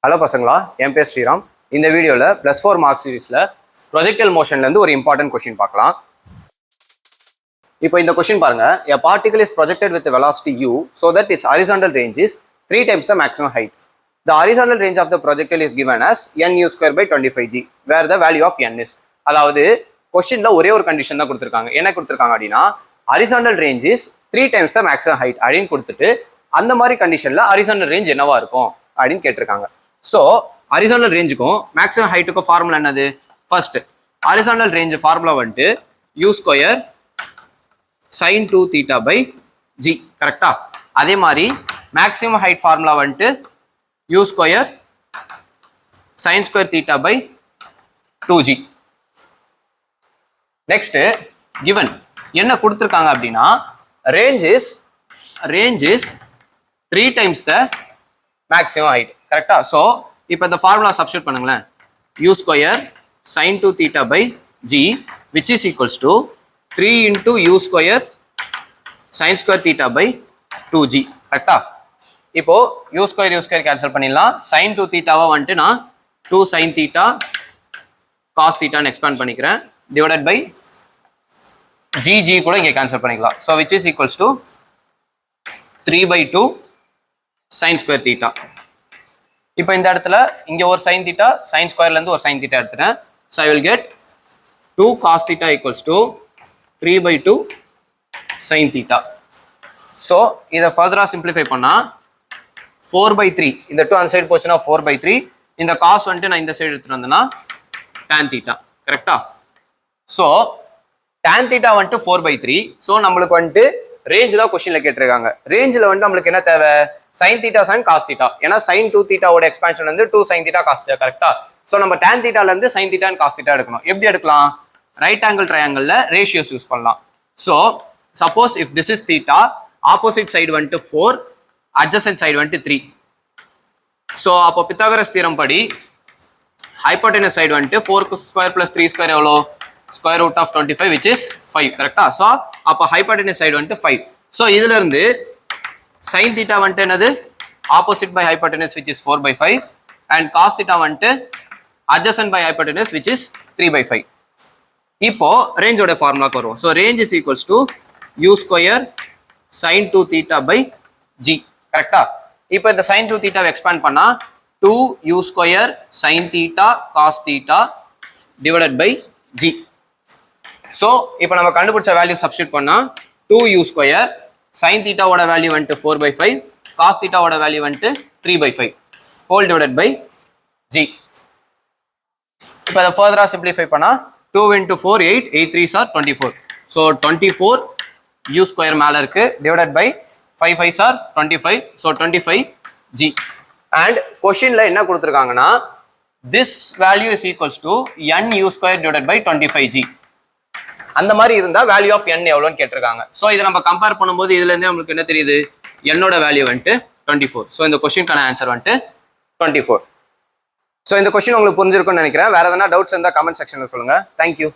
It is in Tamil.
ஹலோ பசங்களா, என் பேர் ஸ்ரீராம். இந்த வீடியோவில் +4 மார்க் சீரீஸில் ப்ரொஜெக்டல் மோஷன்லேருந்து ஒரு இம்பார்ட்டன்ட் கொஷின் பார்க்கலாம். இப்போ இந்த கொஷின் பாருங்க. A particle is projected with a velocity u so that its horizontal range is 3 times the maximum height. The horizontal range of the projectile is given as nu²/25g where the value of n is. அதாவது கொஷினில் ஒரே ஒரு கண்டிஷன் தான் கொடுத்துருக்காங்க. என்ன கொடுத்துருக்காங்க அப்படின்னா horizontal range is 3 times the maximum height அப்படின்னு கொடுத்துட்டு அந்த மாதிரி கண்டிஷனில் horizontal range என்னவா இருக்கும் அப்படின்னு கேட்டிருக்காங்க. ஸோ ஹாரிசான்டல் ரேஞ்சுக்கும் மேக்ஸிமம் ஹைட்டுக்கும் ஃபார்முலா என்னது? ஃபர்ஸ்ட் ஹாரிசான்டல் ரேஞ்ச் ஃபார்முலா வந்துட்டு u² sin 2θ/g கரெக்டா? அதே மாதிரி மேக்ஸிமம் ஹைட் ஃபார்முலா வந்துட்டு u² sin²θ/2g. நெக்ஸ்ட் கிவன் என்ன கொடுத்துருக்காங்க அப்படின்னா range is 3 times the maximum height correct? So இப்போ இந்த ஃபார்முலா சப்ஸ்டியூட் பண்ணுங்களேன். u² sin 2θ/g which is equals to 3 into u² sin²θ/2g கரெக்டா? இப்போ u² கேன்சல் பண்ணிடலாம். sin 2θவை வந்துட்டு நான் 2 sin θ cos θன்னு எக்ஸ்பேண்ட் பண்ணிக்கிறேன் டிவைடட் பை g கூட இங்கே கேன்சல் பண்ணிக்கலாம். So which is equals to 3/2 sin²θ. இப்போ இந்த இடத்துல இங்கே ஒரு sin θ sin ஸ்கொயர்லேருந்து ஒரு sin θ எடுத்துட்டேன். So I will get 2 cos θ equals to 3/2 sin θ. So இதை ஃபர்தராக சிம்பிளிஃபை பண்ணால் 4/3 இந்த 2 அந்த சைடு போச்சுன்னா 4/3 இந்த காஸ் வந்துட்டு நான் இந்த சைடு எடுத்துட்டு வந்தேன்னா tan θ கரெக்டா? ஸோ tan θ வந்துட்டு 4/3. ஸோ நம்மளுக்கு வந்துட்டு ரேஞ்ச் தான் கொஸ்டின்ல கேட்டிருக்காங்க. ரேஞ்சில் வந்துட்டு நம்மளுக்கு என்ன தேவை? sin θ sin cos θ. ஏன்னா sin 2θவோட எக்ஸ்பான்ஷன் வந்து 2 sin θ cos θ கரெக்டா? ஸோ நம்ம tan θல இருந்து sin θ and cos θ எடுக்கணும். எப்படி எடுக்கலாம்? ரைட் ஆங்கிள் ட்ரையாங்கிள்ல ரேஷியோஸ் யூஸ் பண்ணலாம். So suppose if this is θ, opposite side வந்துட்டு 4, அட்ஜசன்ட் சைடு வந்துட்டு 3. ஸோ அப்போ பித்தாகரஸ் தியரம் படி ஹைப்போடெனஸ் சைடு வந்துட்டு 4² + 3² எவ்வளோ? √25 which is 5 கரெக்டா? ஸோ அப்போ ஹைப்போடெனஸ் சைடு வந்துட்டு 5. ஸோ இதுல இருந்து sin θ வந்துட்டு என்னது? Opposite by hypotenuse which is 4/5 and cos θ வந்துட்டு adjacent by hypotenuse which is 3/5. இப்போ ரேஞ்சோட ஃபார்முலாக்கு வருவோம். So range is equals to u² sin 2θ/g கரெக்டா? இப்போ இந்த sin 2θ எக்ஸ்பேண்ட் பண்ணா 2u² sin θ cos θ divided by g. So இப்போ நம்ம கண்டுபிடிச்ச வேல்யூ சப்ஸ்டியூட் பண்ணா 2u² sin θ ஓட வேல்யூ வந்துட்டு 4/5, cos θ ஓட வேல்யூ வந்துட்டு 3/5 ஹோல் டிவைடட் பை g. இப்போ அதை ஃபர்தரா சிம்பிளிஃபை பண்ணா 2 into 4 8 8 3s are 24. So 24 u² மேலே இருக்கு divided by 5 5s are 25. So 25 g. And கொஷின்ல என்ன கொடுத்துருக்காங்கன்னா this value is equals to n u² divided by 25g. அந்த மாதிரி இருந்தா வேல்யூ ஆஃப் n எவ்வளோன்னு கேட்டிருக்காங்க. ஸோ இதை நம்ம கம்பேர் பண்ணும்போது இதுல இருந்தே நம்மளுக்கு என்ன தெரியுது? என்னோட வேல்யூ வந்துட்டு 24. ஸோ இந்த கொஸ்டினுக்கான ஆன்சர் வந்துட்டு 24. ஸோ இந்த கொஸ்டின் உங்களுக்கு புரிஞ்சிருக்கும்னு நினைக்கிறேன். வேற எதனா டவுட்ஸ் இருந்தால் கமெண்ட் செக்ஷன்ல சொல்லுங்க. தேங்க்யூ.